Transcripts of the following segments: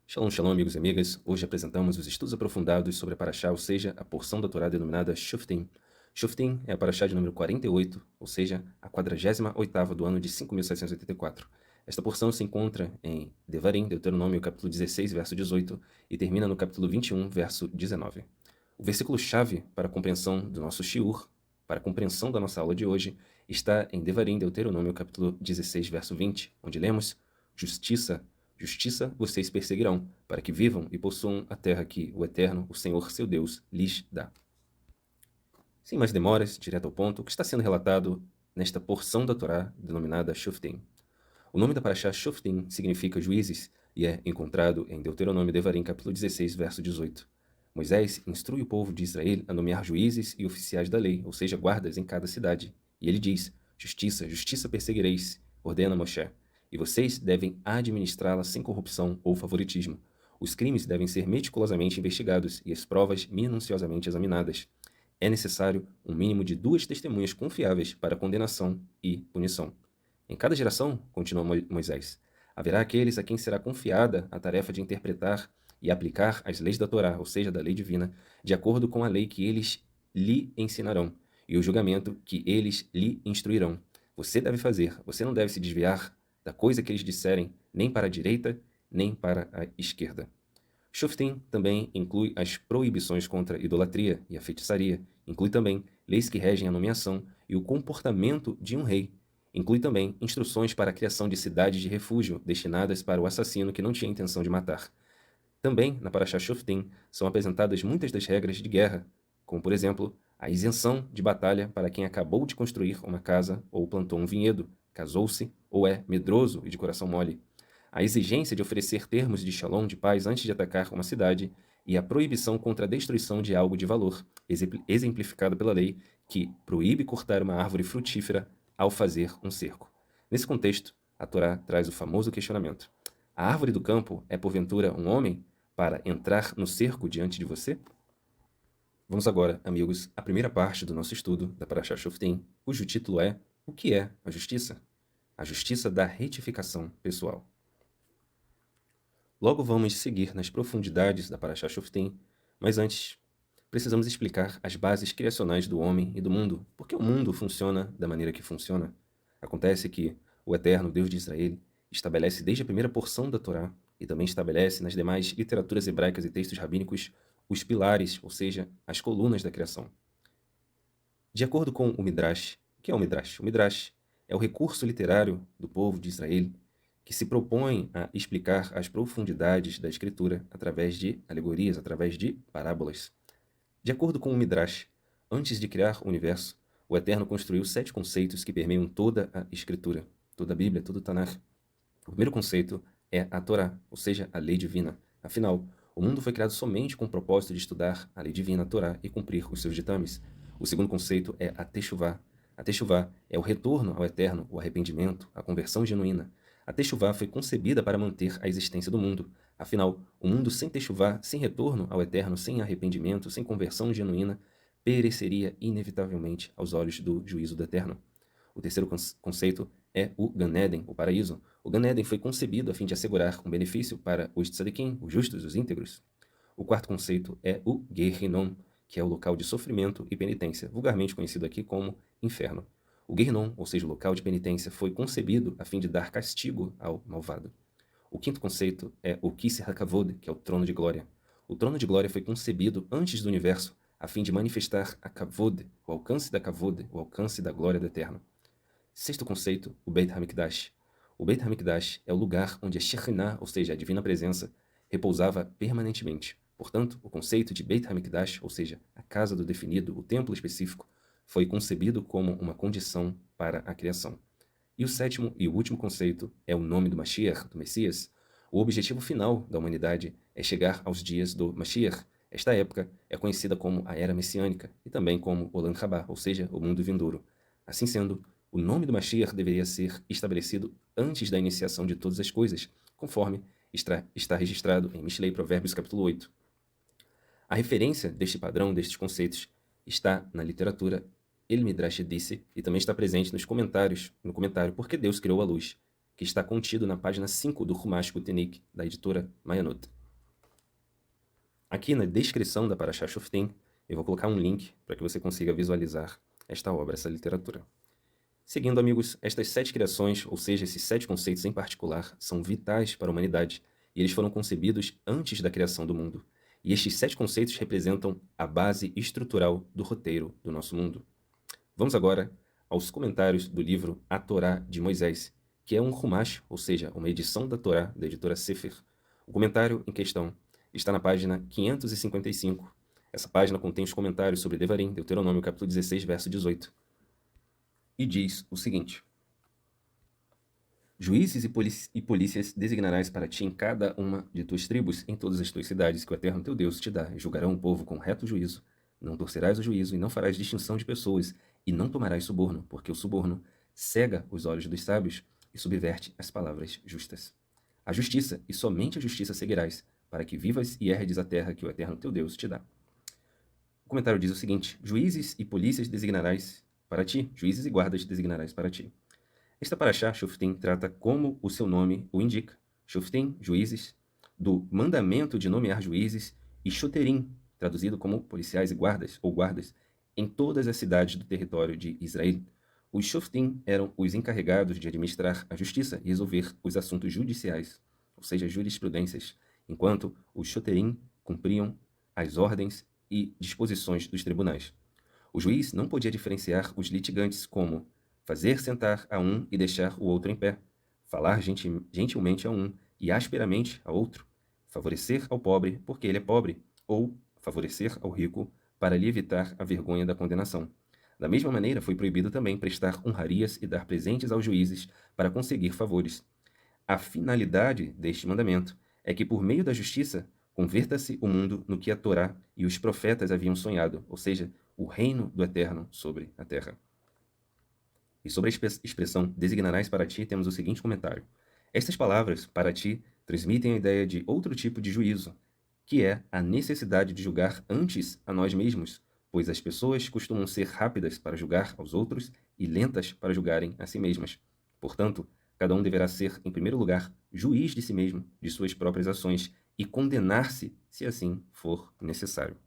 Shalom, shalom, amigos e amigas. Hoje apresentamos os estudos aprofundados sobre a Parashá, ou seja, a porção da Torá denominada Shoftim. Shoftim é a Parashá de número 48, ou seja, a 48ª do ano de 5.784. Esta porção se encontra em Devarim, Deuteronômio, capítulo 16, verso 18, e termina no capítulo 21, verso 19. O versículo-chave para a compreensão do nosso shiur, para a compreensão da nossa aula de hoje, está em Devarim, Deuteronômio, capítulo 16, verso 20, onde lemos: Justiça vocês perseguirão, para que vivam e possuam a terra que o Eterno, o Senhor seu Deus, lhes dá. Sem mais demoras, direto ao ponto, o que está sendo relatado nesta porção da Torá denominada Shoftim. O nome da Parashá Shoftim significa juízes e é encontrado em Deuteronômio Devarim, capítulo 16, verso 18. Moisés instrui o povo de Israel a nomear juízes e oficiais da lei, ou seja, guardas em cada cidade. E ele diz: justiça perseguireis, ordena Moshe, e vocês devem administrá-la sem corrupção ou favoritismo. Os crimes devem ser meticulosamente investigados e as provas minuciosamente examinadas. É necessário um mínimo de 2 testemunhas confiáveis para condenação e punição. Em cada geração, continua Moisés, haverá aqueles a quem será confiada a tarefa de interpretar e aplicar as leis da Torá, ou seja, da lei divina, de acordo com a lei que eles lhe ensinarão e o julgamento que eles lhe instruirão. Você não deve se desviar da coisa que eles disserem, nem para a direita, nem para a esquerda. Shoftim também inclui as proibições contra a idolatria e a feitiçaria, inclui também leis que regem a nomeação e o comportamento de um rei. Inclui também instruções para a criação de cidades de refúgio destinadas para o assassino que não tinha intenção de matar. Também, na Parashá Shoftim, são apresentadas muitas das regras de guerra, como, por exemplo, a isenção de batalha para quem acabou de construir uma casa ou plantou um vinhedo, casou-se ou é medroso e de coração mole, a exigência de oferecer termos de shalom, de paz, antes de atacar uma cidade, e a proibição contra a destruição de algo de valor, exemplificada pela lei que proíbe cortar uma árvore frutífera ao fazer um cerco. Nesse contexto, a Torá traz o famoso questionamento: a árvore do campo é porventura um homem para entrar no cerco diante de você? Vamos agora, amigos, à primeira parte do nosso estudo da Parashá Shoftim, cujo título é: o que é a justiça? A justiça da retificação pessoal. Logo vamos seguir nas profundidades da Parashá Shoftim, mas antes precisamos explicar as bases criacionais do homem e do mundo, porque o mundo funciona da maneira que funciona. Acontece que o Eterno Deus de Israel estabelece desde a primeira porção da Torá e também estabelece nas demais literaturas hebraicas e textos rabínicos os pilares, ou seja, as colunas da criação. De acordo com o Midrash, o que é o Midrash? O Midrash é o recurso literário do povo de Israel que se propõe a explicar as profundidades da Escritura através de alegorias, através de parábolas. De acordo com o Midrash, antes de criar o universo, o Eterno construiu 7 conceitos que permeiam toda a Escritura, toda a Bíblia, todo o Tanakh. O primeiro conceito é a Torá, ou seja, a lei divina. Afinal, o mundo foi criado somente com o propósito de estudar a lei divina, a Torá, e cumprir os seus ditames. O segundo conceito é a Teshuvá. A Teshuvá é o retorno ao Eterno, o arrependimento, a conversão genuína. A Teshuvá foi concebida para manter a existência do mundo. Afinal, o mundo sem Teshuvá, sem retorno ao Eterno, sem arrependimento, sem conversão genuína, pereceria inevitavelmente aos olhos do juízo do Eterno. O terceiro conceito é o Gan Eden, o paraíso. O Gan Eden foi concebido a fim de assegurar um benefício para os tzadikim, os justos, os íntegros. O quarto conceito é o Gehinnom, que é o local de sofrimento e penitência, vulgarmente conhecido aqui como inferno. O Gehinnom, ou seja, o local de penitência, foi concebido a fim de dar castigo ao malvado. O quinto conceito é o Kisser HaKavod, que é o trono de glória. O trono de glória foi concebido antes do universo, a fim de manifestar a Kavod, o alcance da Kavod, o alcance da glória do Eterno. Sexto conceito, o Beit HaMikdash. O Beit HaMikdash é o lugar onde a Shekhinah, ou seja, a divina presença, repousava permanentemente. Portanto, o conceito de Beit HaMikdash, ou seja, a casa do definido, o templo específico, foi concebido como uma condição para a criação. E o sétimo e o último conceito é o nome do Mashiach, do Messias. O objetivo final da humanidade é chegar aos dias do Mashiach. Esta época é conhecida como a Era Messiânica e também como Olam Rabá, ou seja, o mundo vindouro. Assim sendo, o nome do Mashiach deveria ser estabelecido antes da iniciação de todas as coisas, conforme está registrado em Mishlei Provérbios capítulo 8. A referência deste padrão, destes conceitos, está na literatura El Midrash disse e também está presente no comentário Por que Deus Criou a Luz, que está contido na página 5 do Chumash Kutenik, da editora Mayanot. Aqui na descrição da Parashá Shoftim, eu vou colocar um link para que você consiga visualizar esta obra, essa literatura. Seguindo, amigos, estas 7 criações, ou seja, esses 7 conceitos em particular, são vitais para a humanidade e eles foram concebidos antes da criação do mundo. E estes 7 conceitos representam a base estrutural do roteiro do nosso mundo. Vamos agora aos comentários do livro A Torá de Moisés, que é um Humash, ou seja, uma edição da Torá da editora Sefer. O comentário em questão está na página 555. Essa página contém os comentários sobre Devarim, Deuteronômio, capítulo 16, verso 18. E diz o seguinte: Juízes e polícias designarás para ti em cada uma de tuas tribos, em todas as tuas cidades, que o Eterno teu Deus te dá, e julgarão o povo com reto juízo. Não torcerás o juízo, e não farás distinção de pessoas, e não tomarás suborno, porque o suborno cega os olhos dos sábios e subverte as palavras justas. A justiça, e somente a justiça seguirás, para que vivas e herdes a terra que o Eterno teu Deus te dá. O comentário diz o seguinte: Juízes e polícias designarás para ti, juízes e guardas designarás para ti. Esta Parashá, Shoftim, trata, como o seu nome o indica, Shoftim, juízes, do mandamento de nomear juízes, e Shoterim, traduzido como policiais e guardas, ou guardas, em todas as cidades do território de Israel. Os Shoftim eram os encarregados de administrar a justiça e resolver os assuntos judiciais, ou seja, jurisprudências, enquanto os Shoterim cumpriam as ordens e disposições dos tribunais. O juiz não podia diferenciar os litigantes como fazer sentar a um e deixar o outro em pé, falar gentilmente a um e asperamente a outro, favorecer ao pobre porque ele é pobre, ou favorecer ao rico para lhe evitar a vergonha da condenação. Da mesma maneira, foi proibido também prestar honrarias e dar presentes aos juízes para conseguir favores. A finalidade deste mandamento é que, por meio da justiça, converta-se o mundo no que a Torá e os profetas haviam sonhado, ou seja, o reino do Eterno sobre a terra. E sobre a expressão designarás para ti, temos o seguinte comentário. Estas palavras, para ti, transmitem a ideia de outro tipo de juízo, que é a necessidade de julgar antes a nós mesmos, pois as pessoas costumam ser rápidas para julgar aos outros e lentas para julgarem a si mesmas. Portanto, cada um deverá ser, em primeiro lugar, juiz de si mesmo, de suas próprias ações, e condenar-se, se assim for necessário.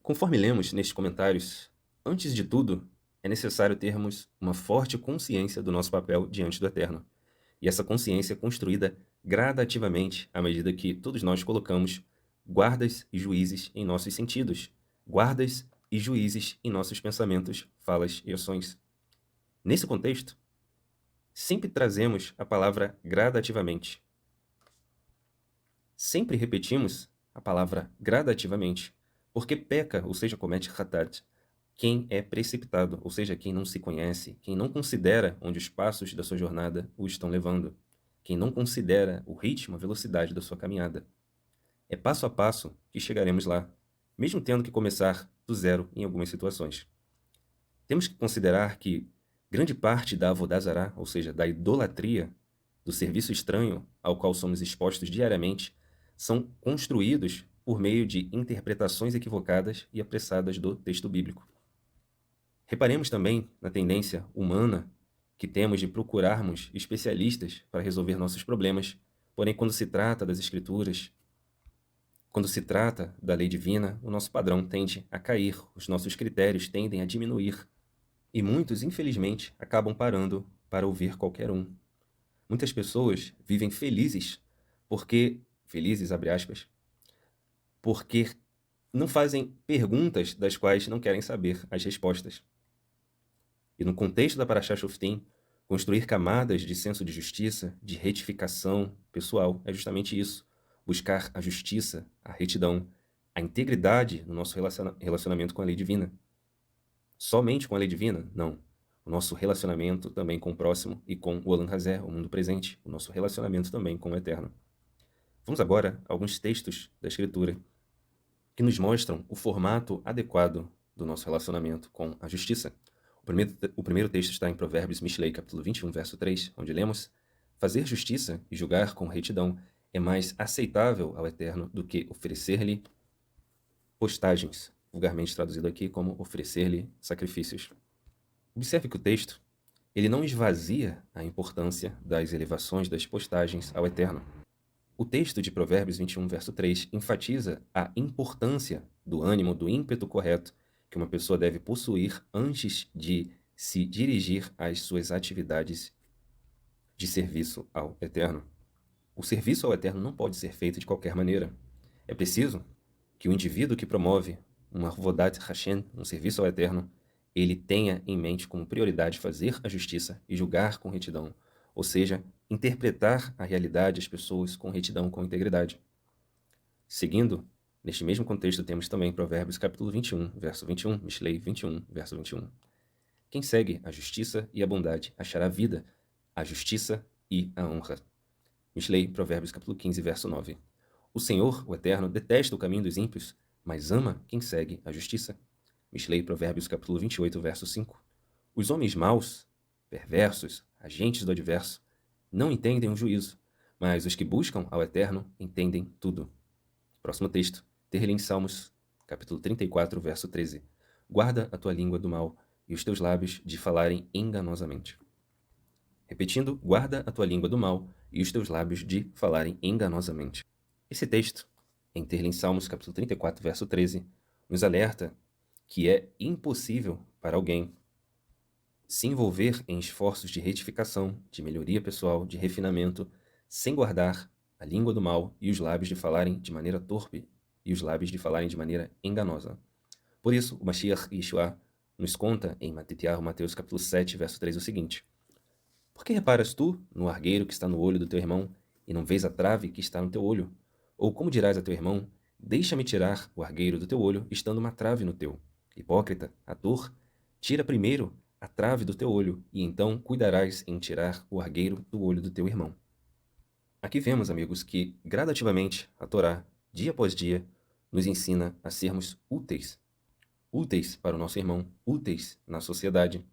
Conforme lemos nestes comentários, antes de tudo, é necessário termos uma forte consciência do nosso papel diante do Eterno. E essa consciência é construída gradativamente à medida que todos nós colocamos guardas e juízes em nossos sentidos, guardas e juízes em nossos pensamentos, falas e ações. Nesse contexto, sempre trazemos a palavra gradativamente. Sempre repetimos a palavra gradativamente, porque peca, ou seja, comete hatat, quem é precipitado, ou seja, quem não se conhece, quem não considera onde os passos da sua jornada o estão levando, quem não considera o ritmo, a velocidade da sua caminhada. É passo a passo que chegaremos lá, mesmo tendo que começar do zero em algumas situações. Temos que considerar que grande parte da Avodah Zará, ou seja, da idolatria, do serviço estranho ao qual somos expostos diariamente, são construídos por meio de interpretações equivocadas e apressadas do texto bíblico. Reparemos também na tendência humana que temos de procurarmos especialistas para resolver nossos problemas, porém, quando se trata das Escrituras, quando se trata da lei divina, o nosso padrão tende a cair, os nossos critérios tendem a diminuir, e muitos, infelizmente, acabam parando para ouvir qualquer um. Muitas pessoas vivem felizes, abre aspas, porque não fazem perguntas das quais não querem saber as respostas. E no contexto da Parashá Shoftim, construir camadas de senso de justiça, de retificação pessoal, é justamente isso. Buscar a justiça, a retidão, a integridade no nosso relacionamento com a lei divina. Somente com a lei divina? Não. O nosso relacionamento também com o próximo e com o Olam Hazé, o mundo presente. O nosso relacionamento também com o Eterno. Vamos agora a alguns textos da Escritura que nos mostram o formato adequado do nosso relacionamento com a justiça. O primeiro texto está em Provérbios Mishlei, capítulo 21, verso 3, onde lemos: Fazer justiça e julgar com retidão é mais aceitável ao Eterno do que oferecer-lhe postagens, vulgarmente traduzido aqui como oferecer-lhe sacrifícios. Observe que o texto ele não esvazia a importância das elevações das postagens ao Eterno. O texto de Provérbios 21, verso 3, enfatiza a importância do ânimo, do ímpeto correto que uma pessoa deve possuir antes de se dirigir às suas atividades de serviço ao Eterno. O serviço ao Eterno não pode ser feito de qualquer maneira. É preciso que o indivíduo que promove uma Avodat Hashem, um serviço ao Eterno, ele tenha em mente como prioridade fazer a justiça e julgar com retidão, ou seja, interpretar a realidade, as pessoas com retidão, com integridade. Seguindo, neste mesmo contexto, temos também Provérbios capítulo 21, verso 21, Mishlei 21, verso 21. Quem segue a justiça e a bondade achará vida, a justiça e a honra. Mishlei, Provérbios capítulo 15, verso 9. O Senhor, o Eterno, detesta o caminho dos ímpios, mas ama quem segue a justiça. Mishlei, Provérbios capítulo 28, verso 5. Os homens maus, perversos, agentes do adverso, não entendem o juízo, mas os que buscam ao Eterno entendem tudo. Próximo texto, Terlin Salmos, capítulo 34, verso 13. Guarda a tua língua do mal e os teus lábios de falarem enganosamente. Repetindo, guarda a tua língua do mal e os teus lábios de falarem enganosamente. Esse texto, em Terlin Salmos, capítulo 34, verso 13, nos alerta que é impossível para alguém se envolver em esforços de retificação, de melhoria pessoal, de refinamento, sem guardar a língua do mal e os lábios de falarem de maneira torpe e os lábios de falarem de maneira enganosa. Por isso, o Mashiach Yeshua nos conta em Mateus capítulo 7, verso 3 o seguinte: Por que reparas tu no argueiro que está no olho do teu irmão e não vês a trave que está no teu olho? Ou como dirás a teu irmão, deixa-me tirar o argueiro do teu olho, estando uma trave no teu? Hipócrita, ator, tira primeiro a trave do teu olho, e então cuidarás em tirar o argueiro do olho do teu irmão. Aqui vemos, amigos, que gradativamente a Torá, dia após dia, nos ensina a sermos úteis. Úteis para o nosso irmão, úteis na sociedade,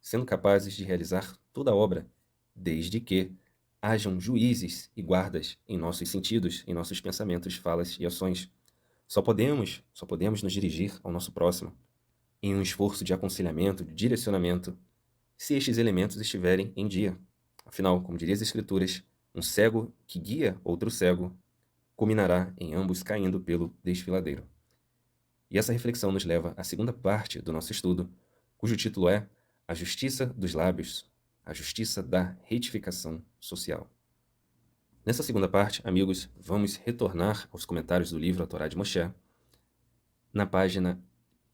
sendo capazes de realizar toda a obra, desde que hajam juízes e guardas em nossos sentidos, em nossos pensamentos, falas e ações. Só podemos nos dirigir ao nosso próximo em um esforço de aconselhamento, de direcionamento, se estes elementos estiverem em dia. Afinal, como diria as Escrituras, um cego que guia outro cego culminará em ambos caindo pelo desfiladeiro. E essa reflexão nos leva à segunda parte do nosso estudo, cujo título é A Justiça dos Lábios, a Justiça da Retificação Social. Nessa segunda parte, amigos, vamos retornar aos comentários do livro A Torá de Moshe, na página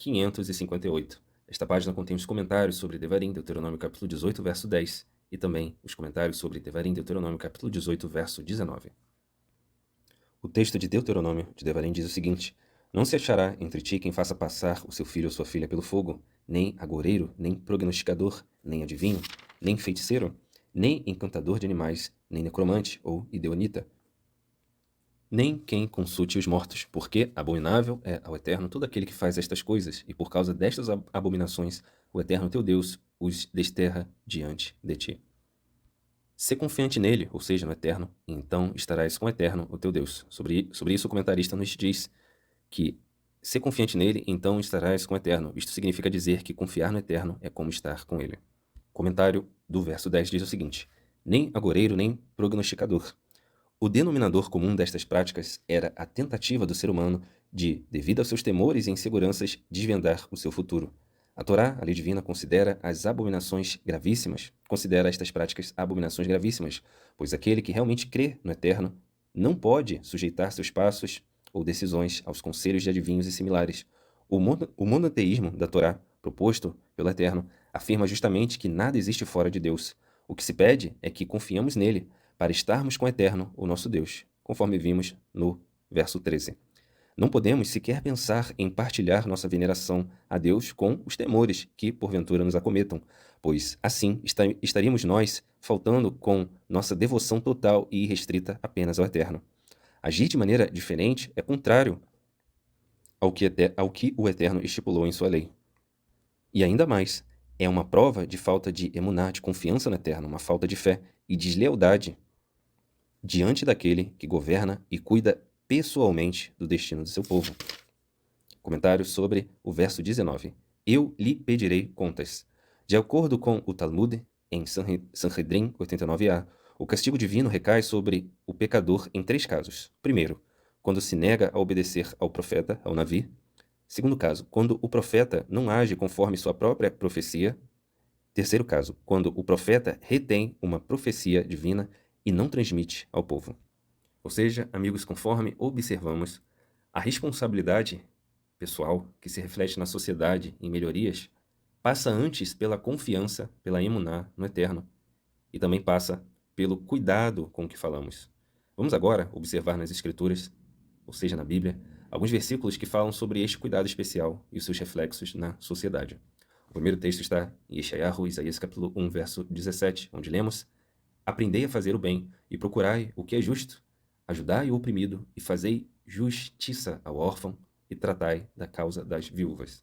558. Esta página contém os comentários sobre Devarim, Deuteronômio capítulo 18, verso 10, e também os comentários sobre Devarim, Deuteronômio capítulo 18, verso 19. O texto de Deuteronômio de Devarim diz o seguinte: Não se achará entre ti quem faça passar o seu filho ou sua filha pelo fogo, nem agoureiro, nem prognosticador, nem adivinho, nem feiticeiro, nem encantador de animais, nem necromante ou ideonita, nem quem consulte os mortos, porque abominável é ao Eterno todo aquele que faz estas coisas, e por causa destas abominações, o Eterno teu Deus os desterra diante de ti. Sê confiante nele, ou seja, no Eterno, e então estarás com o Eterno, o teu Deus. Sobre isso, o comentarista nos diz que ser confiante nele, então estarás com o Eterno. Isto significa dizer que confiar no Eterno é como estar com ele. O comentário do verso 10 diz o seguinte: Nem agoureiro, nem prognosticador. O denominador comum destas práticas era a tentativa do ser humano de, devido aos seus temores e inseguranças, desvendar o seu futuro. A Torá, a lei divina, considera estas práticas abominações gravíssimas, pois aquele que realmente crê no Eterno não pode sujeitar seus passos ou decisões aos conselhos de adivinhos e similares. O monoteísmo da Torá, proposto pelo Eterno, afirma justamente que nada existe fora de Deus. O que se pede é que confiemos nele para estarmos com o Eterno, o nosso Deus, conforme vimos no verso 13. Não podemos sequer pensar em partilhar nossa veneração a Deus com os temores que, porventura, nos acometam, pois, assim, estaríamos nós faltando com nossa devoção total e irrestrita apenas ao Eterno. Agir de maneira diferente é contrário ao que o Eterno estipulou em sua lei. E ainda mais, é uma prova de falta de emuná, de confiança no Eterno, uma falta de fé e deslealdade diante daquele que governa e cuida pessoalmente do destino do seu povo. Comentário sobre o verso 19. Eu lhe pedirei contas. De acordo com o Talmud, em Sanhedrin 89a, O castigo divino recai sobre o pecador em 3 casos. Primeiro, quando se nega a obedecer ao profeta, ao Navi. Segundo caso, quando o profeta não age conforme sua própria profecia. Terceiro caso, quando o profeta retém uma profecia divina e não transmite ao povo. Ou seja, amigos, conforme observamos, a responsabilidade pessoal que se reflete na sociedade em melhorias passa antes pela confiança, pela emuná no Eterno, e também passa pelo cuidado com o que falamos. Vamos agora observar nas Escrituras, ou seja, na Bíblia, alguns versículos que falam sobre este cuidado especial e os seus reflexos na sociedade. O primeiro texto está em Yeshayahu, Isaías capítulo 1, verso 17, onde lemos: Aprendei a fazer o bem e procurai o que é justo, ajudai o oprimido e fazei justiça ao órfão e tratai da causa das viúvas.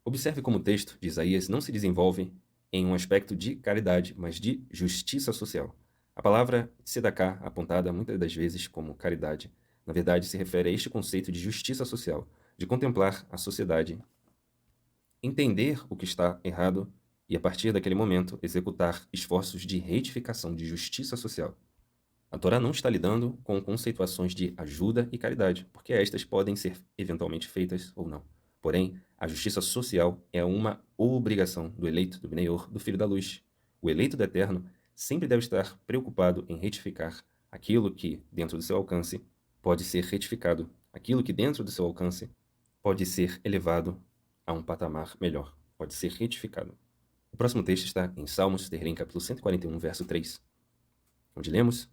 Observe como o texto de Isaías não se desenvolve em um aspecto de caridade, mas de justiça social. A palavra tzedakah, apontada muitas das vezes como caridade, na verdade se refere a este conceito de justiça social, de contemplar a sociedade, entender o que está errado e, a partir daquele momento, executar esforços de retificação, de justiça social. A Torá não está lidando com conceituações de ajuda e caridade, porque estas podem ser eventualmente feitas ou não. Porém, a justiça social é uma obrigação do eleito, do Bnei-Or, do Filho da Luz. O eleito do Eterno sempre deve estar preocupado em retificar aquilo que, dentro do seu alcance, pode ser retificado, aquilo que, dentro do seu alcance, pode ser elevado a um patamar melhor, pode ser retificado. O próximo texto está em Salmos, Terrim, capítulo 141, verso 3, onde lemos: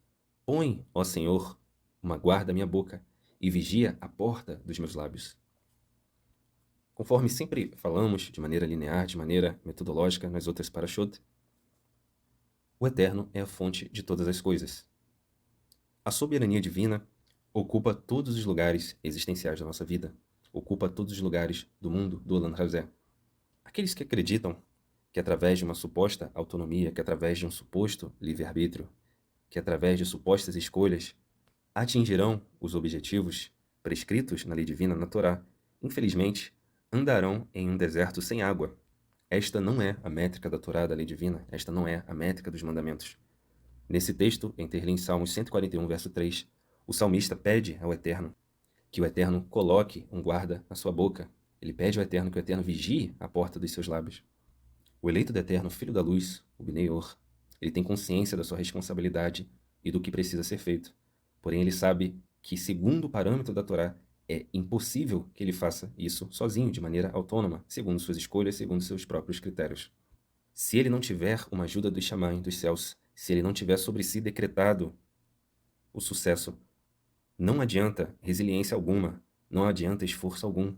Põe, ó Senhor, uma guarda à minha boca e vigia a porta dos meus lábios. Conforme sempre falamos, de maneira linear, de maneira metodológica, nas outras parashot, o Eterno é a fonte de todas as coisas. A soberania divina ocupa todos os lugares existenciais da nossa vida, ocupa todos os lugares do mundo do Olam Hazé. Aqueles que acreditam que através de uma suposta autonomia, que através de um suposto livre-arbítrio, que através de supostas escolhas atingirão os objetivos prescritos na lei divina, na Torá, infelizmente, andarão em um deserto sem água. Esta não é a métrica da Torá, da lei divina, esta não é a métrica dos mandamentos. Nesse texto, em Terlim, Salmos 141, verso 3, o salmista pede ao Eterno que o Eterno coloque um guarda na sua boca. Ele pede ao Eterno que o Eterno vigie a porta dos seus lábios. O eleito do Eterno, Filho da Luz, o Bnei-Or, ele tem consciência da sua responsabilidade e do que precisa ser feito. Porém, ele sabe que, segundo o parâmetro da Torá, é impossível que ele faça isso sozinho, de maneira autônoma, segundo suas escolhas, segundo seus próprios critérios. Se ele não tiver uma ajuda dos Shamayim, dos céus, se ele não tiver sobre si decretado o sucesso, não adianta resiliência alguma, não adianta esforço algum,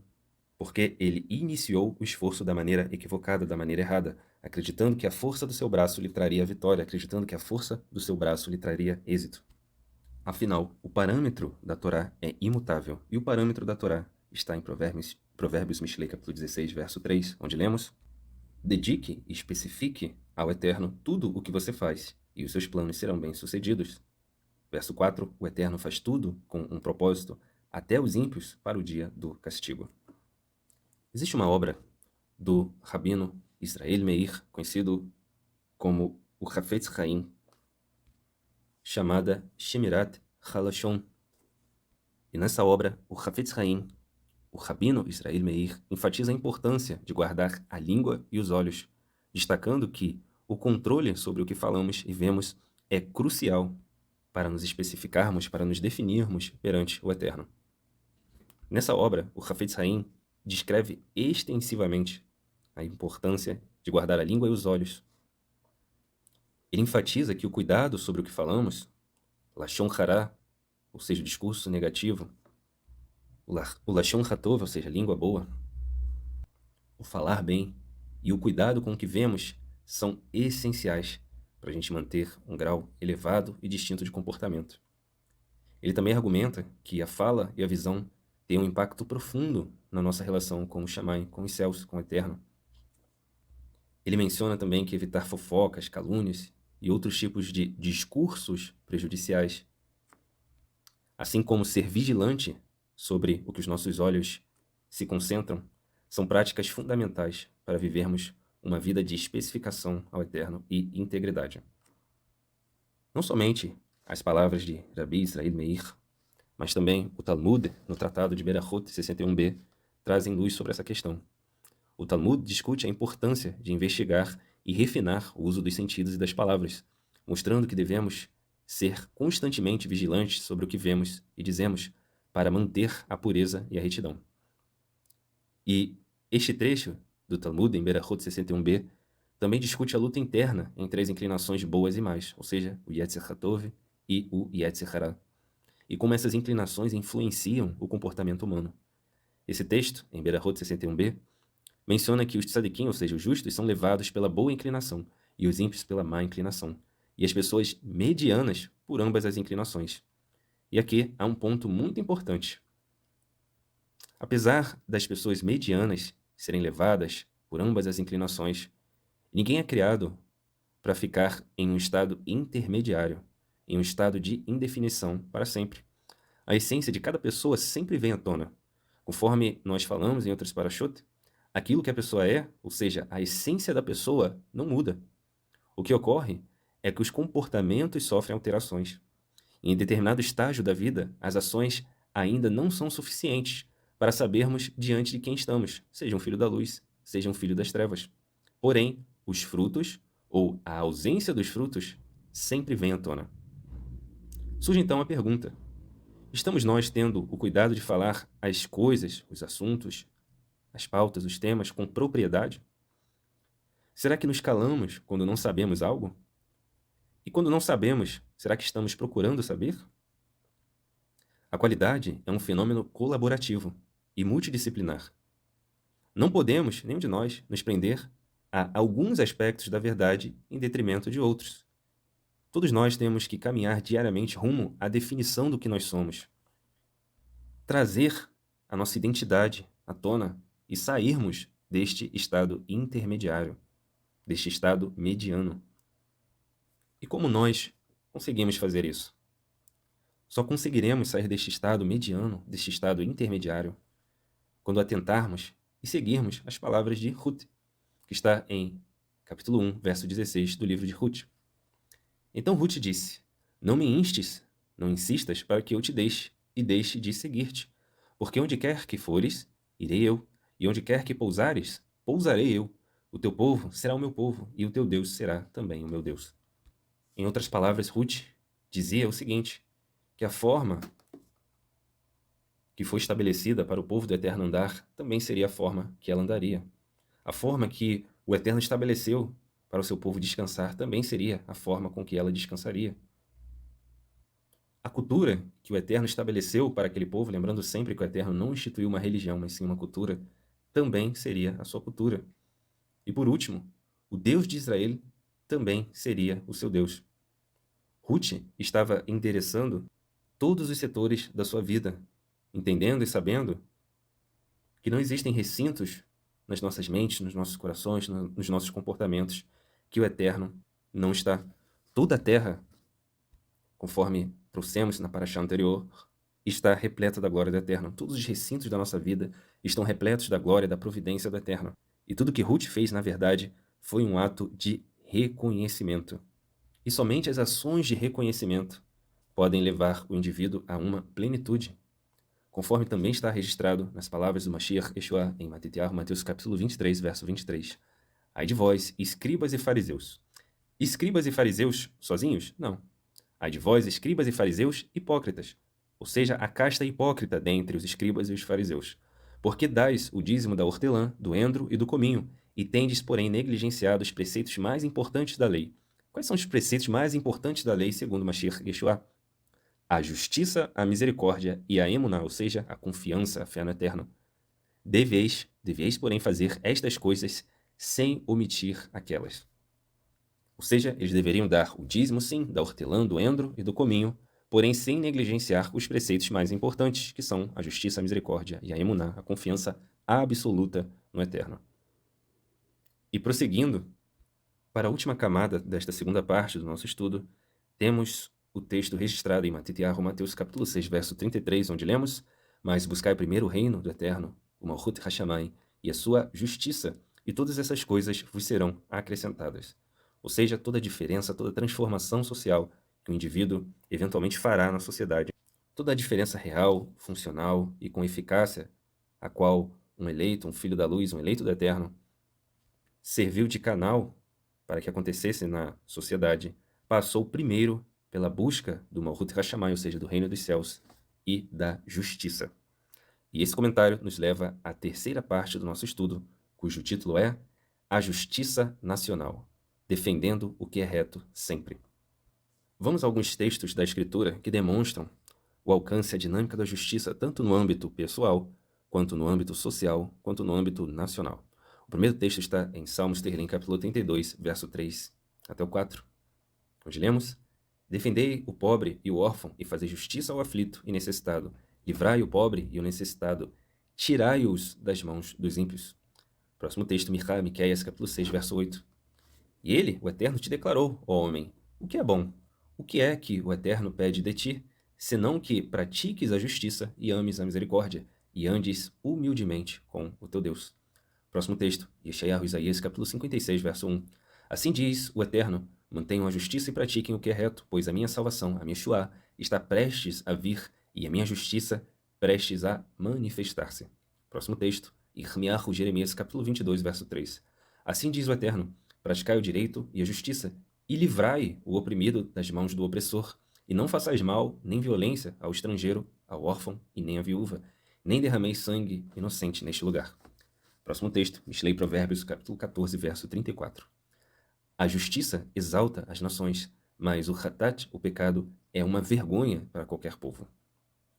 porque ele iniciou o esforço da maneira equivocada, da maneira errada, acreditando que a força do seu braço lhe traria a vitória, acreditando que a força do seu braço lhe traria êxito. Afinal, o parâmetro da Torá é imutável, e o parâmetro da Torá está em Provérbios Mishlei, capítulo 16, verso 3, onde lemos: Dedique e especifique ao Eterno tudo o que você faz, e os seus planos serão bem-sucedidos. Verso 4, o Eterno faz tudo com um propósito, até os ímpios para o dia do castigo. Existe uma obra do rabino Israel Meir, conhecido como o Hafetz Haim, chamada Shemirat Halashon. E nessa obra, o Hafetz Haim, o rabino Israel Meir, enfatiza a importância de guardar a língua e os olhos, destacando que o controle sobre o que falamos e vemos é crucial para nos especificarmos, para nos definirmos perante o Eterno. Nessa obra, o Hafetz Haim descreve extensivamente a importância de guardar a língua e os olhos. Ele enfatiza que o cuidado sobre o que falamos, Lashon Hará, ou seja, o discurso negativo, o Lashon Hatov, ou seja, a língua boa, o falar bem e o cuidado com o que vemos são essenciais para a gente manter um grau elevado e distinto de comportamento. Ele também argumenta que a fala e a visão têm um impacto profundo na nossa relação com o Shammai, com os céus, com o Eterno. Ele menciona também que evitar fofocas, calúnias e outros tipos de discursos prejudiciais, assim como ser vigilante sobre o que os nossos olhos se concentram, são práticas fundamentais para vivermos uma vida de especificação ao Eterno e integridade. Não somente as palavras de Rabi Israel Meir, mas também o Talmud, no Tratado de Berachot 61b, trazem luz sobre essa questão. O Talmud discute a importância de investigar e refinar o uso dos sentidos e das palavras, mostrando que devemos ser constantemente vigilantes sobre o que vemos e dizemos para manter a pureza e a retidão. E este trecho do Talmud, em Berachot 61b, também discute a luta interna entre as inclinações boas e más, ou seja, o Yetzer HaTov e o Yetzer Hara, e como essas inclinações influenciam o comportamento humano. Esse texto, em Berachot 61b, menciona que os tzadikim, ou seja, os justos, são levados pela boa inclinação e os ímpios pela má inclinação, e as pessoas medianas por ambas as inclinações. E aqui há um ponto muito importante. Apesar das pessoas medianas serem levadas por ambas as inclinações, ninguém é criado para ficar em um estado intermediário, em um estado de indefinição para sempre. A essência de cada pessoa sempre vem à tona. Conforme nós falamos em outros parashot, aquilo que a pessoa é, ou seja, a essência da pessoa, não muda. O que ocorre é que os comportamentos sofrem alterações. Em determinado estágio da vida, as ações ainda não são suficientes para sabermos diante de quem estamos, seja um filho da luz, seja um filho das trevas. Porém, os frutos, ou a ausência dos frutos, sempre vem à tona. Surge então a pergunta: estamos nós tendo o cuidado de falar as coisas, os assuntos, as pautas, os temas com propriedade? Será que nos calamos quando não sabemos algo? E quando não sabemos, será que estamos procurando saber? A qualidade é um fenômeno colaborativo e multidisciplinar. Não podemos, nenhum de nós, nos prender a alguns aspectos da verdade em detrimento de outros. Todos nós temos que caminhar diariamente rumo à definição do que nós somos. Trazer a nossa identidade à tona e sairmos deste estado intermediário, deste estado mediano. E como nós conseguimos fazer isso? Só conseguiremos sair deste estado mediano, deste estado intermediário, quando atentarmos e seguirmos as palavras de Ruth, que está em capítulo 1, verso 16 do livro de Ruth. Então Ruth disse: não me instes, não insistas para que eu te deixe, e deixe de seguir-te. Porque onde quer que fores, irei eu, e onde quer que pousares, pousarei eu. O teu povo será o meu povo, e o teu Deus será também o meu Deus. Em outras palavras, Ruth dizia o seguinte, que a forma que foi estabelecida para o povo do Eterno andar também seria a forma que ela andaria. A forma que o Eterno estabeleceu para o seu povo descansar também seria a forma com que ela descansaria. A cultura que o Eterno estabeleceu para aquele povo, lembrando sempre que o Eterno não instituiu uma religião, mas sim uma cultura, também seria a sua cultura. E por último, o Deus de Israel também seria o seu Deus. Ruth estava endereçando todos os setores da sua vida, entendendo e sabendo que não existem recintos nas nossas mentes, nos nossos corações, nos nossos comportamentos, que o Eterno não está. Toda a terra, conforme trouxemos na paraxá anterior, está repleta da glória do Eterno. Todos os recintos da nossa vida estão repletos da glória e da providência do Eterno. E tudo que Ruth fez, na verdade, foi um ato de reconhecimento. E somente as ações de reconhecimento podem levar o indivíduo a uma plenitude, conforme também está registrado nas palavras do Mashiach Yeshua em Mateus capítulo 23, verso 23. Ai de vós, escribas e fariseus. Escribas e fariseus sozinhos? Não. Ai de vós, escribas e fariseus hipócritas, ou seja, a casta hipócrita dentre os escribas e os fariseus. Porque dais o dízimo da hortelã, do endro e do cominho, e tendes, porém, negligenciado os preceitos mais importantes da lei. Quais são os preceitos mais importantes da lei, segundo Mashiach Yeshua? A justiça, a misericórdia e a emuná, ou seja, a confiança, a fé no Eterno. Deveis, porém, fazer estas coisas sem omitir aquelas. Ou seja, eles deveriam dar o dízimo, sim, da hortelã, do endro e do cominho, porém sem negligenciar os preceitos mais importantes, que são a justiça, a misericórdia e a emuná, a confiança absoluta no Eterno. E prosseguindo, para a última camada desta segunda parte do nosso estudo, temos o texto registrado em Mateus capítulo 6, verso 33, onde lemos: mas buscai primeiro o reino do Eterno, o Malchut Hashamayim, e a sua justiça, e todas essas coisas vos serão acrescentadas. Ou seja, toda a diferença, toda a transformação social que o indivíduo eventualmente fará na sociedade. Toda a diferença real, funcional e com eficácia, a qual um eleito, um filho da luz, um eleito do eterno, serviu de canal para que acontecesse na sociedade, passou primeiro pela busca do Malhut Hashamayim, ou seja, do reino dos céus e da justiça. E esse comentário nos leva à terceira parte do nosso estudo, cujo título é A Justiça Nacional, defendendo o que é reto sempre. Vamos a alguns textos da Escritura que demonstram o alcance e a dinâmica da justiça tanto no âmbito pessoal, quanto no âmbito social, quanto no âmbito nacional. O primeiro texto está em Salmos Terlim, capítulo 82, verso 3 até o 4, onde lemos: Defendei o pobre e o órfão, e fazei justiça ao aflito e necessitado. Livrai o pobre e o necessitado. Tirai-os das mãos dos ímpios. Próximo texto, Miqueias, capítulo 6, verso 8. E ele, o Eterno, te declarou, ó homem, o que é bom? O que é que o Eterno pede de ti, senão que pratiques a justiça e ames a misericórdia, e andes humildemente com o teu Deus. Próximo texto, Isaías, capítulo 56, verso 1. Assim diz o Eterno: mantenham a justiça e pratiquem o que é reto, pois a minha salvação, a minha Yeshua, está prestes a vir e a minha justiça prestes a manifestar-se. Próximo texto, Jeremias, capítulo 22, verso 3. Assim diz o Eterno: praticai o direito e a justiça, e livrai o oprimido das mãos do opressor, e não façais mal nem violência ao estrangeiro, ao órfão e nem à viúva, nem derrameis sangue inocente neste lugar. Próximo texto, Mishlei Provérbios, capítulo 14, verso 34. A justiça exalta as nações, mas o hatat, o pecado, é uma vergonha para qualquer povo.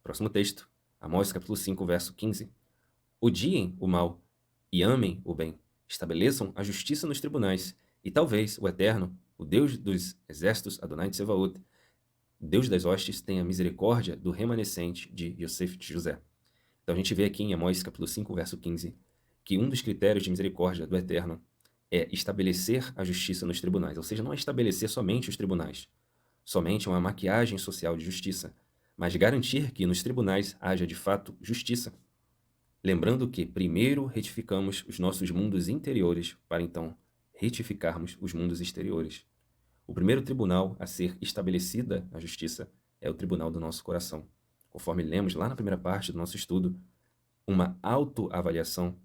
Próximo texto, Amós, capítulo 5, verso 15. Odiem o mal e amem o bem. Estabeleçam a justiça nos tribunais, e talvez o Eterno, o Deus dos exércitos, Adonai Tsevaot, Deus das hostes, tenha misericórdia do remanescente de Yosef de José. Então a gente vê aqui em Amós, capítulo 5, verso 15, que um dos critérios de misericórdia do Eterno é estabelecer a justiça nos tribunais, ou seja, não é estabelecer somente os tribunais, somente uma maquiagem social de justiça, mas garantir que nos tribunais haja de fato justiça. Lembrando que primeiro retificamos os nossos mundos interiores para então retificarmos os mundos exteriores. O primeiro tribunal a ser estabelecida a justiça é o tribunal do nosso coração. Conforme lemos lá na primeira parte do nosso estudo, uma autoavaliação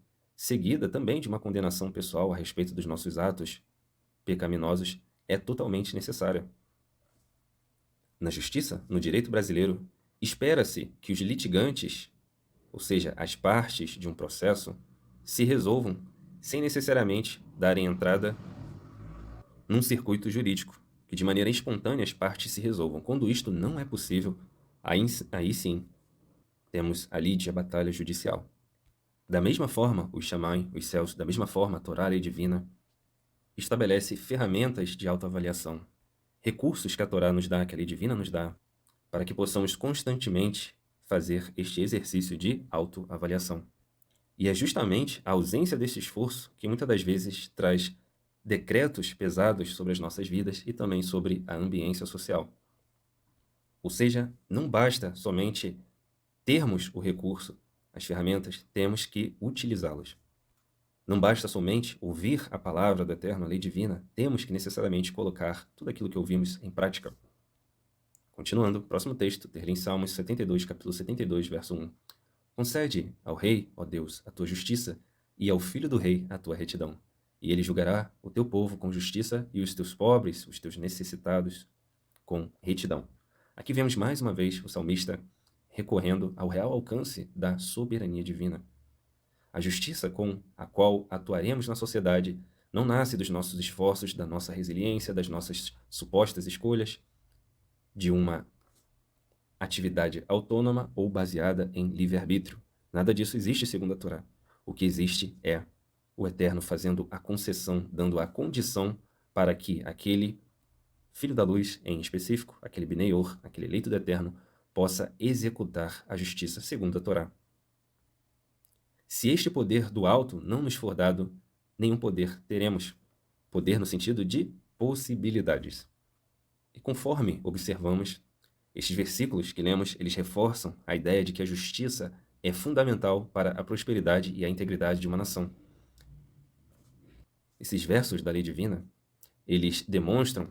seguida também de uma condenação pessoal a respeito dos nossos atos pecaminosos é totalmente necessária. Na justiça, no direito brasileiro, espera-se que os litigantes, ou seja, as partes de um processo, se resolvam sem necessariamente darem entrada num circuito jurídico, que de maneira espontânea as partes se resolvam. Quando isto não é possível, aí sim temos a lide, a batalha judicial. Da mesma forma, os Shammai, os céus, da mesma forma, a Torá, a lei divina, estabelece ferramentas de autoavaliação, recursos que a Torá nos dá, que a lei divina nos dá, para que possamos constantemente fazer este exercício de autoavaliação. E é justamente a ausência desse esforço que muitas das vezes traz decretos pesados sobre as nossas vidas e também sobre a ambiência social. Ou seja, não basta somente termos o recurso, as ferramentas, temos que utilizá-las. Não basta somente ouvir a palavra do Eterno, a lei divina, temos que necessariamente colocar tudo aquilo que ouvimos em prática. Continuando, próximo texto, Terlim Salmos 72, capítulo 72, verso 1. Concede ao rei, ó Deus, a tua justiça, e ao filho do rei a tua retidão. E ele julgará o teu povo com justiça e os teus pobres, os teus necessitados, com retidão. Aqui vemos mais uma vez o salmista recorrendo ao real alcance da soberania divina. A justiça com a qual atuaremos na sociedade não nasce dos nossos esforços, da nossa resiliência, das nossas supostas escolhas, de uma atividade autônoma ou baseada em livre-arbítrio. Nada disso existe segundo a Torá. O que existe é o Eterno fazendo a concessão, dando a condição para que aquele filho da luz, em específico, aquele Beneior, aquele eleito do Eterno, possa executar a justiça segundo a Torá. Se este poder do alto não nos for dado, nenhum poder teremos. Poder no sentido de possibilidades. E conforme observamos, estes versículos que lemos, eles reforçam a ideia de que a justiça é fundamental para a prosperidade e a integridade de uma nação. Esses versos da lei divina, eles demonstram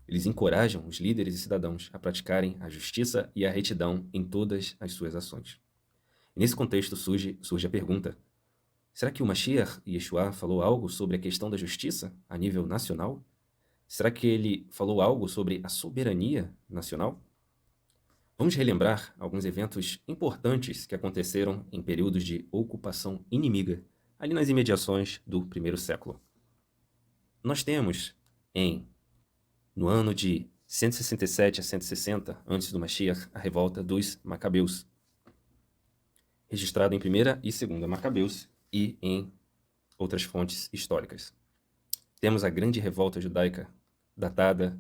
Eles encorajam os líderes e cidadãos a praticarem a justiça e a retidão em todas as suas ações. E nesse contexto surge a pergunta: será que o Mashiach Yeshua falou algo sobre a questão da justiça a nível nacional? Será que ele falou algo sobre a soberania nacional? Vamos relembrar alguns eventos importantes que aconteceram em períodos de ocupação inimiga, ali nas imediações do primeiro século. Nós temos, no ano de 167 a 160 antes do Mashiach, a revolta dos Macabeus, registrado em 1ª e 2ª Macabeus e em outras fontes históricas. Temos a grande revolta judaica, datada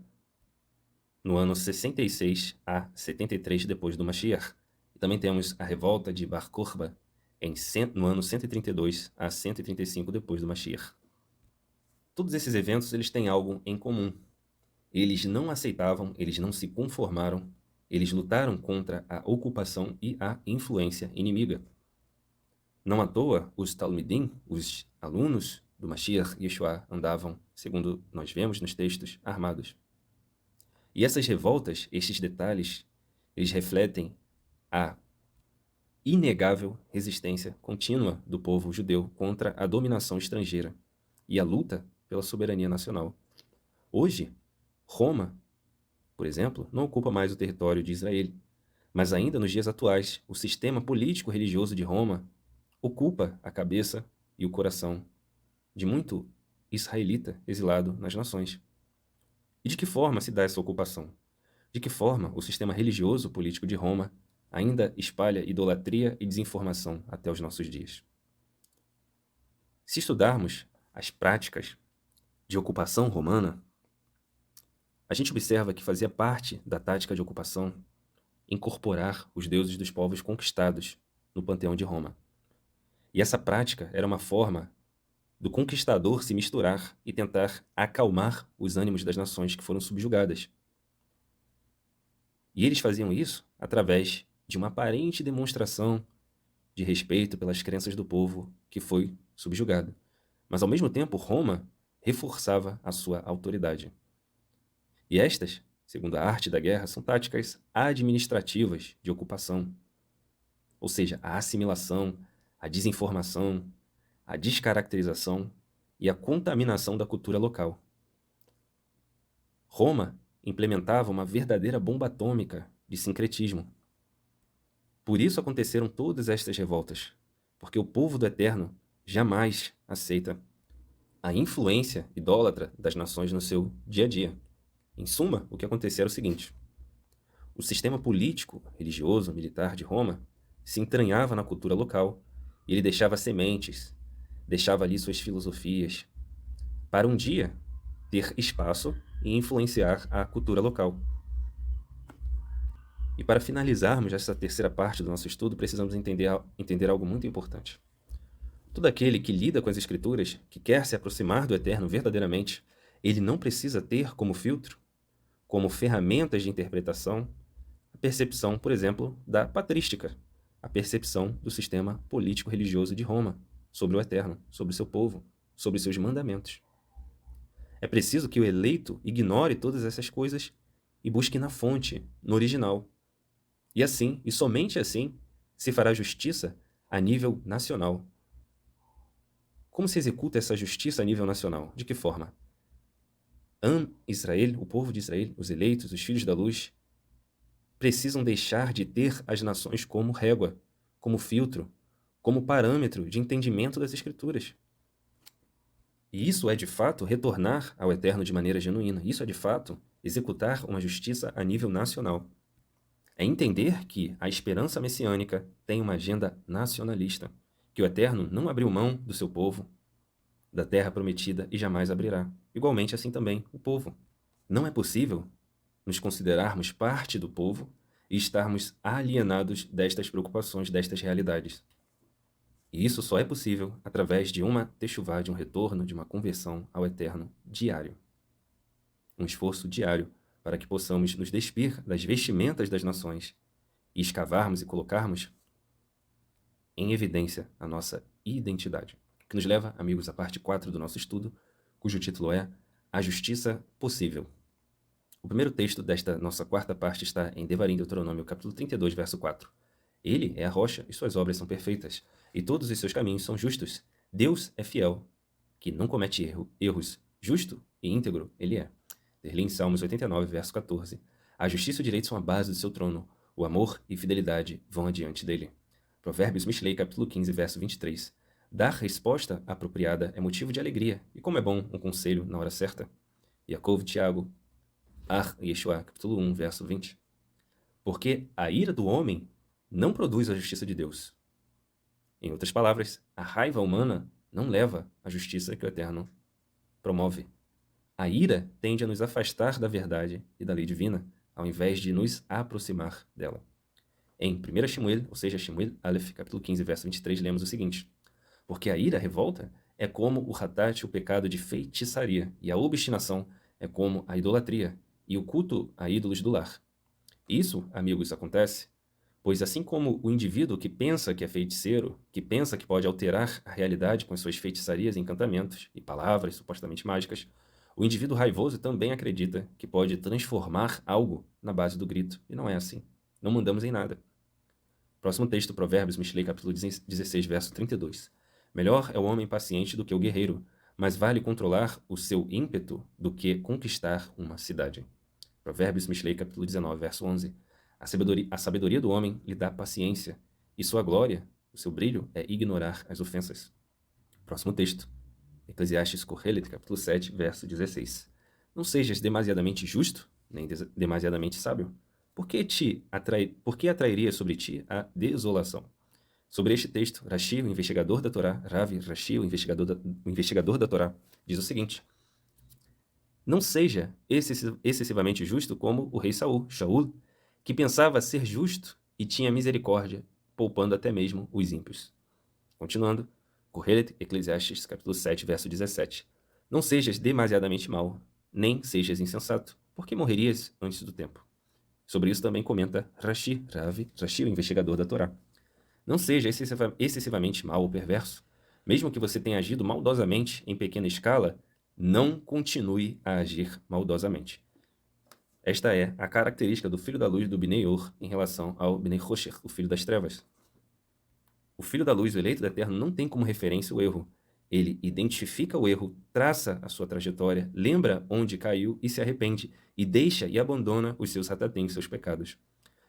no ano 66 a 73 depois do Mashiach. E também temos a revolta de Bar Kokhba no ano 132 a 135 depois do Mashiach. Todos esses eventos eles têm algo em comum. Eles não aceitavam, eles não se conformaram, eles lutaram contra a ocupação e a influência inimiga. Não à toa, os Talmidim, os alunos do Mashiach Yeshua, andavam, segundo nós vemos nos textos, armados. E essas revoltas, estes detalhes, eles refletem a inegável resistência contínua do povo judeu contra a dominação estrangeira e a luta pela soberania nacional. Hoje, Roma, por exemplo, não ocupa mais o território de Israel, mas ainda nos dias atuais, o sistema político-religioso de Roma ocupa a cabeça e o coração de muito israelita exilado nas nações. E de que forma se dá essa ocupação? De que forma o sistema religioso político de Roma ainda espalha idolatria e desinformação até os nossos dias? Se estudarmos as práticas de ocupação romana, a gente observa que fazia parte da tática de ocupação incorporar os deuses dos povos conquistados no panteão de Roma. E essa prática era uma forma do conquistador se misturar e tentar acalmar os ânimos das nações que foram subjugadas. E eles faziam isso através de uma aparente demonstração de respeito pelas crenças do povo que foi subjugado. Mas, ao mesmo tempo, Roma reforçava a sua autoridade. E estas, segundo a arte da guerra, são táticas administrativas de ocupação, ou seja, a assimilação, a desinformação, a descaracterização e a contaminação da cultura local. Roma implementava uma verdadeira bomba atômica de sincretismo. Por isso aconteceram todas estas revoltas, porque o povo do Eterno jamais aceita a influência idólatra das nações no seu dia a dia. Em suma, o que acontecia era o seguinte: o sistema político, religioso, militar de Roma se entranhava na cultura local e ele deixava sementes, deixava ali suas filosofias, para um dia ter espaço e influenciar a cultura local. E para finalizarmos essa terceira parte do nosso estudo, precisamos entender algo muito importante. Todo aquele que lida com as Escrituras, que quer se aproximar do Eterno verdadeiramente, ele não precisa ter como filtro, como ferramentas de interpretação, a percepção, por exemplo, da patrística, a percepção do sistema político-religioso de Roma sobre o Eterno, sobre o seu povo, sobre seus mandamentos. É preciso que o eleito ignore todas essas coisas e busque na fonte, no original. E assim, e somente assim, se fará justiça a nível nacional. Como se executa essa justiça a nível nacional? De que forma? Israel, o povo de Israel, os eleitos, os filhos da luz, precisam deixar de ter as nações como régua, como filtro, como parâmetro de entendimento das Escrituras. E isso é, de fato, retornar ao Eterno de maneira genuína. Isso é, de fato, executar uma justiça a nível nacional. É entender que a esperança messiânica tem uma agenda nacionalista, que o Eterno não abriu mão do seu povo, da terra prometida e jamais abrirá. Igualmente assim também o povo. Não é possível nos considerarmos parte do povo e estarmos alienados destas preocupações, destas realidades. E isso só é possível através de uma techuvá, de um retorno, de uma conversão ao Eterno diário. Um esforço diário para que possamos nos despir das vestimentas das nações e escavarmos e colocarmos em evidência a nossa identidade. Que nos leva, amigos, à parte 4 do nosso estudo, cujo título é A Justiça Possível. O primeiro texto desta nossa quarta parte está em Devarim, Deuteronômio, capítulo 32, verso 4. Ele é a rocha e suas obras são perfeitas, e todos os seus caminhos são justos. Deus é fiel, que não comete erros, justo e íntegro ele é. Terlim, Salmos 89, verso 14. A justiça e o direito são a base do seu trono, o amor e fidelidade vão adiante dele. Provérbios, Mishlei, capítulo 15, verso 23. Dar resposta apropriada é motivo de alegria, e como é bom um conselho na hora certa. Yaakov, Tiago, Yeshua, capítulo 1, verso 20. Porque a ira do homem não produz a justiça de Deus. Em outras palavras, a raiva humana não leva à justiça que o Eterno promove. A ira tende a nos afastar da verdade e da lei divina, ao invés de nos aproximar dela. Em 1 Shemuel, ou seja, Shemuel Aleph, capítulo 15, verso 23, lemos o seguinte: porque a ira, a revolta, é como o hatat, o pecado de feitiçaria, e a obstinação é como a idolatria, e o culto a ídolos do lar. Isso, amigos, acontece pois assim como o indivíduo que pensa que é feiticeiro, que pensa que pode alterar a realidade com as suas feitiçarias, encantamentos e palavras supostamente mágicas, o indivíduo raivoso também acredita que pode transformar algo na base do grito, e não é assim. Não mandamos em nada. Próximo texto, Provérbios, Mishlei, capítulo 16, verso 32. Melhor é o homem paciente do que o guerreiro, mas vale controlar o seu ímpeto do que conquistar uma cidade. Provérbios, Mishlei, capítulo 19, verso 11. A sabedoria do homem lhe dá paciência, e sua glória, o seu brilho, é ignorar as ofensas. Próximo texto. Eclesiastes, Kohelet, capítulo 7, verso 16. Não sejas demasiadamente justo, nem demasiadamente sábio. Por que atrairia sobre ti a desolação? Sobre este texto, Rashi, o investigador da Torá, Ravi Rashi, o investigador da Torá, diz o seguinte: não seja excessivamente justo como o rei Saul, Shaul, que pensava ser justo e tinha misericórdia, poupando até mesmo os ímpios. Continuando, Kohelet, Eclesiastes, capítulo 7, verso 17. Não sejas demasiadamente mau, nem sejas insensato, porque morrerias antes do tempo. Sobre isso também comenta Rashi, Rashi, o investigador da Torá. Não seja excessivamente mau ou perverso. Mesmo que você tenha agido maldosamente em pequena escala, não continue a agir maldosamente. Esta é a característica do filho da luz do Bnei Or em relação ao Bnei Chosher, o filho das trevas. O filho da luz, o eleito do Eterno, não tem como referência o erro. Ele identifica o erro, traça a sua trajetória, lembra onde caiu e se arrepende, e deixa e abandona os seus hatatim, seus pecados.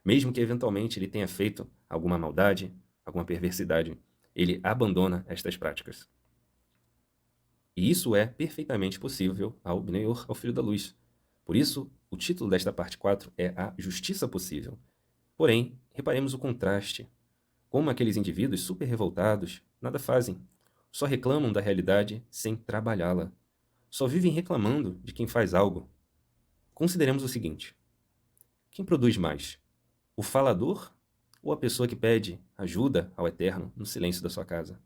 Mesmo que eventualmente ele tenha feito alguma maldade, alguma perversidade, ele abandona estas práticas. E isso é perfeitamente possível ao Bnei Or, ao filho da luz. Por isso, o título desta parte 4 é A Justiça Possível. Porém, reparemos o contraste. Como aqueles indivíduos super revoltados nada fazem, só reclamam da realidade sem trabalhá-la. Só vivem reclamando de quem faz algo. Consideremos o seguinte: quem produz mais? O falador ou a pessoa que pede ajuda ao Eterno no silêncio da sua casa?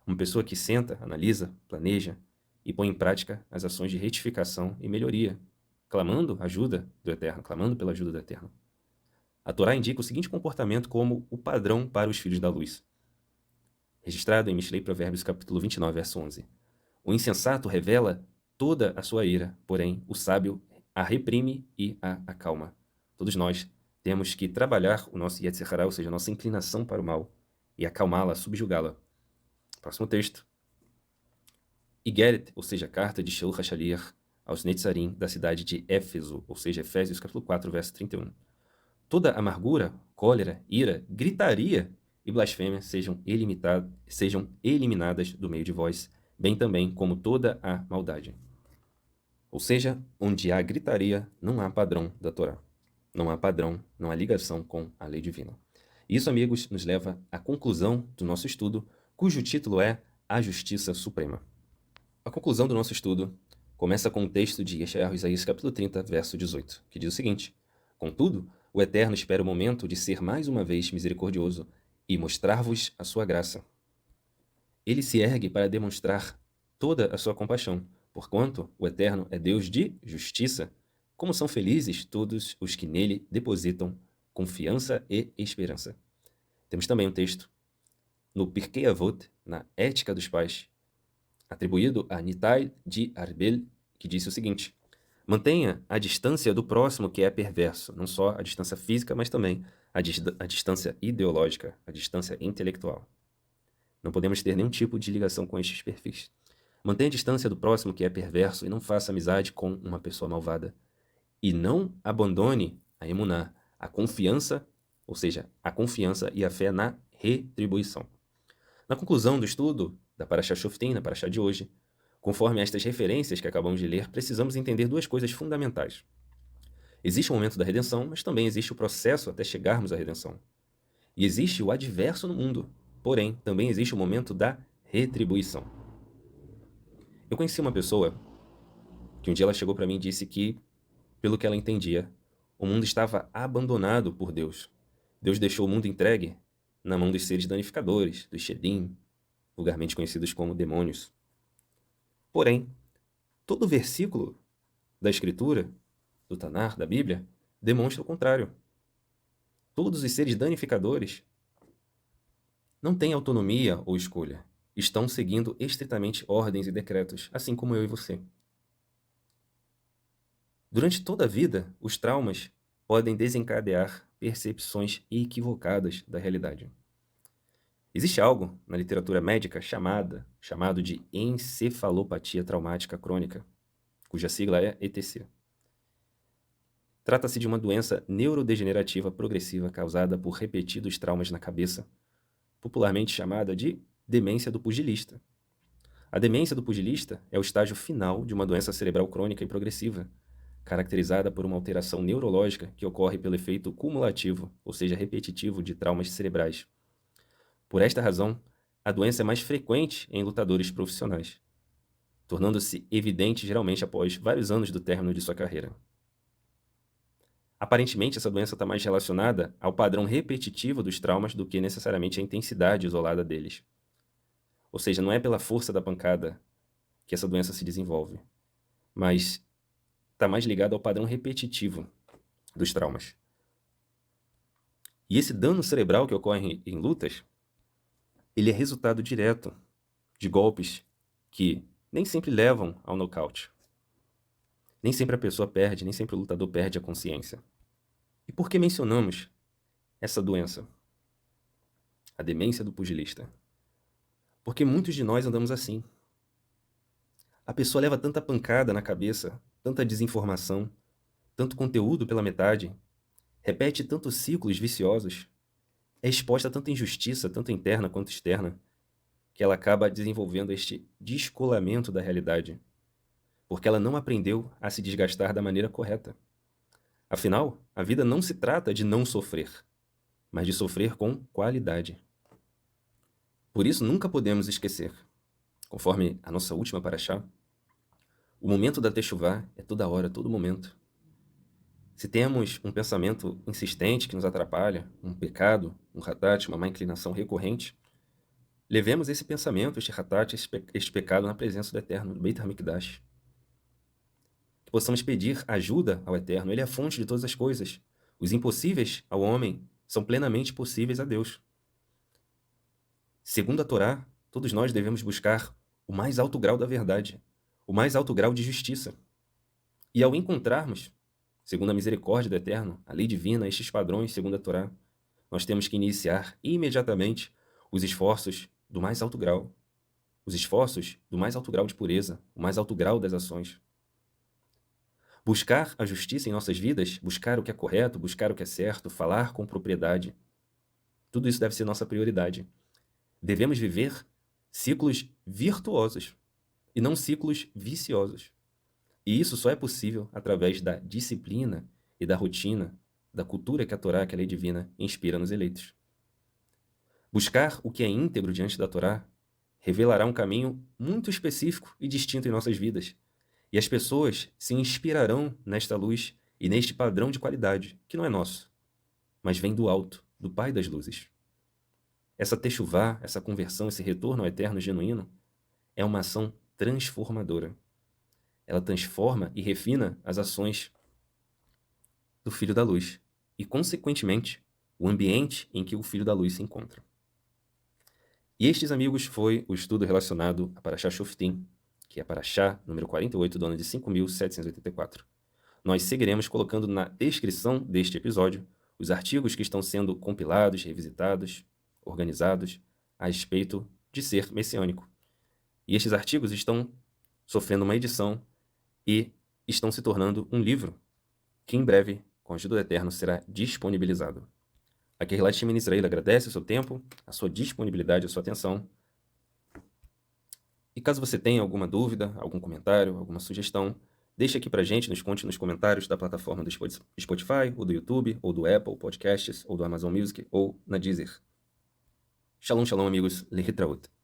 Uma pessoa que senta, analisa, planeja e põe em prática as ações de retificação e melhoria, clamando ajuda do Eterno, clamando pela ajuda do Eterno. A Torá indica o seguinte comportamento como o padrão para os filhos da luz. Registrado em Mishlei Provérbios capítulo 29, verso 11. O insensato revela toda a sua ira, porém o sábio a reprime e a acalma. Todos nós temos que trabalhar o nosso Yetzer Hara, ou seja, a nossa inclinação para o mal, e acalmá-la, subjugá-la. Próximo texto. Igeret, ou seja, a carta de Shaul HaShaliach aos Netzarim da cidade de Éfeso, ou seja, Efésios capítulo 4, verso 31. Toda amargura, cólera, ira, gritaria e blasfêmia sejam eliminadas do meio de vós, bem também como toda a maldade. Ou seja, onde há gritaria, não há padrão da Torá. Não há padrão, não há ligação com a lei divina. Isso, amigos, nos leva à conclusão do nosso estudo, cujo título é A Justiça Suprema. A conclusão do nosso estudo começa com o texto de Yeshayahu, Isaías capítulo 30, verso 18, que diz o seguinte: contudo, o Eterno espera o momento de ser mais uma vez misericordioso e mostrar-vos a sua graça. Ele se ergue para demonstrar toda a sua compaixão, porquanto o Eterno é Deus de justiça. Como são felizes todos os que nele depositam confiança e esperança. Temos também um texto no Pirkei Avot, na Ética dos Pais, atribuído a Nitai de Arbel, que disse o seguinte: Mantenha a distância do próximo que é perverso, não só a distância física, mas também a distância ideológica, a distância intelectual. Não podemos ter nenhum tipo de ligação com estes perfis. Mantenha a distância do próximo que é perverso e não faça amizade com uma pessoa malvada. E não abandone a emuná, a confiança, ou seja, a confiança e a fé na retribuição. Na conclusão do estudo da Parashá Shoftim, na Parashá de hoje, conforme estas referências que acabamos de ler, precisamos entender duas coisas fundamentais. Existe o momento da redenção, mas também existe o processo até chegarmos à redenção. E existe o adverso no mundo, porém, também existe o momento da retribuição. Eu conheci uma pessoa que um dia ela chegou para mim e disse que, pelo que ela entendia, o mundo estava abandonado por Deus. Deus deixou o mundo entregue na mão dos seres danificadores, dos Shedim, vulgarmente conhecidos como demônios. Porém, todo versículo da Escritura, do Tanar, da Bíblia, demonstra o contrário. Todos os seres danificadores não têm autonomia ou escolha. Estão seguindo estritamente ordens e decretos, assim como eu e você. Durante toda a vida, os traumas podem desencadear percepções equivocadas da realidade. Existe algo na literatura médica chamado de encefalopatia traumática crônica, cuja sigla é ETC. Trata-se de uma doença neurodegenerativa progressiva causada por repetidos traumas na cabeça, popularmente chamada de demência do pugilista. A demência do pugilista é o estágio final de uma doença cerebral crônica e progressiva, caracterizada por uma alteração neurológica que ocorre pelo efeito cumulativo, ou seja, repetitivo, de traumas cerebrais. Por esta razão, a doença é mais frequente em lutadores profissionais, tornando-se evidente geralmente após vários anos do término de sua carreira. Aparentemente, essa doença está mais relacionada ao padrão repetitivo dos traumas do que necessariamente a intensidade isolada deles. Ou seja, não é pela força da pancada que essa doença se desenvolve, mas está mais ligado ao padrão repetitivo dos traumas. E esse dano cerebral que ocorre em lutas, ele é resultado direto de golpes que nem sempre levam ao nocaute. Nem sempre a pessoa perde, nem sempre o lutador perde a consciência. E por que mencionamos essa doença? A demência do pugilista. Porque muitos de nós andamos assim. A pessoa leva tanta pancada na cabeça, tanta desinformação, tanto conteúdo pela metade, repete tantos ciclos viciosos, é exposta a tanta injustiça, tanto interna quanto externa, que ela acaba desenvolvendo este descolamento da realidade, porque ela não aprendeu a se desgastar da maneira correta. Afinal, a vida não se trata de não sofrer, mas de sofrer com qualidade. Por isso, nunca podemos esquecer, conforme a nossa última paraxá, o momento da Teshuvá é toda hora, todo momento. Se temos um pensamento insistente que nos atrapalha, um pecado, um hatat, uma má inclinação recorrente, levemos esse pensamento, este hatat, este pecado na presença do Eterno, do Beit HaMikdash. Que possamos pedir ajuda ao Eterno, Ele é a fonte de todas as coisas. Os impossíveis ao homem são plenamente possíveis a Deus. Segundo a Torá, todos nós devemos buscar o mais alto grau da verdade, o mais alto grau de justiça. E ao encontrarmos, segundo a misericórdia do Eterno, a lei divina, estes padrões, segundo a Torá, nós temos que iniciar imediatamente os esforços do mais alto grau, os esforços do mais alto grau de pureza, o mais alto grau das ações. Buscar a justiça em nossas vidas, buscar o que é correto, buscar o que é certo, falar com propriedade. Tudo isso deve ser nossa prioridade. Devemos viver ciclos virtuosos e não ciclos viciosos. E isso só é possível através da disciplina e da rotina, da cultura que a Torá, que a lei divina, inspira nos eleitos. Buscar o que é íntegro diante da Torá revelará um caminho muito específico e distinto em nossas vidas. E as pessoas se inspirarão nesta luz e neste padrão de qualidade, que não é nosso, mas vem do alto, do Pai das luzes. Essa techuvá, essa conversão, esse retorno ao eterno genuíno, é uma ação transformadora. Ela transforma e refina as ações do Filho da Luz e, consequentemente, o ambiente em que o Filho da Luz se encontra. E estes, amigos, foi o estudo relacionado a Parashá Shoftim, que é a Parashá número 48 do ano de 5.784. nós seguiremos colocando na descrição deste episódio os artigos que estão sendo compilados, revisitados, organizados a respeito de ser messiânico. E estes artigos estão sofrendo uma edição e estão se tornando um livro que em breve, com a ajuda do Eterno, será disponibilizado. A Keilat Shemini Israel agradece o seu tempo, a sua disponibilidade, a sua atenção. E caso você tenha alguma dúvida, algum comentário, alguma sugestão, deixe aqui pra gente, nos conte nos comentários da plataforma do Spotify, ou do YouTube, ou do Apple Podcasts, ou do Amazon Music, ou na Deezer. Shalom, shalom, amigos. Lehitraut.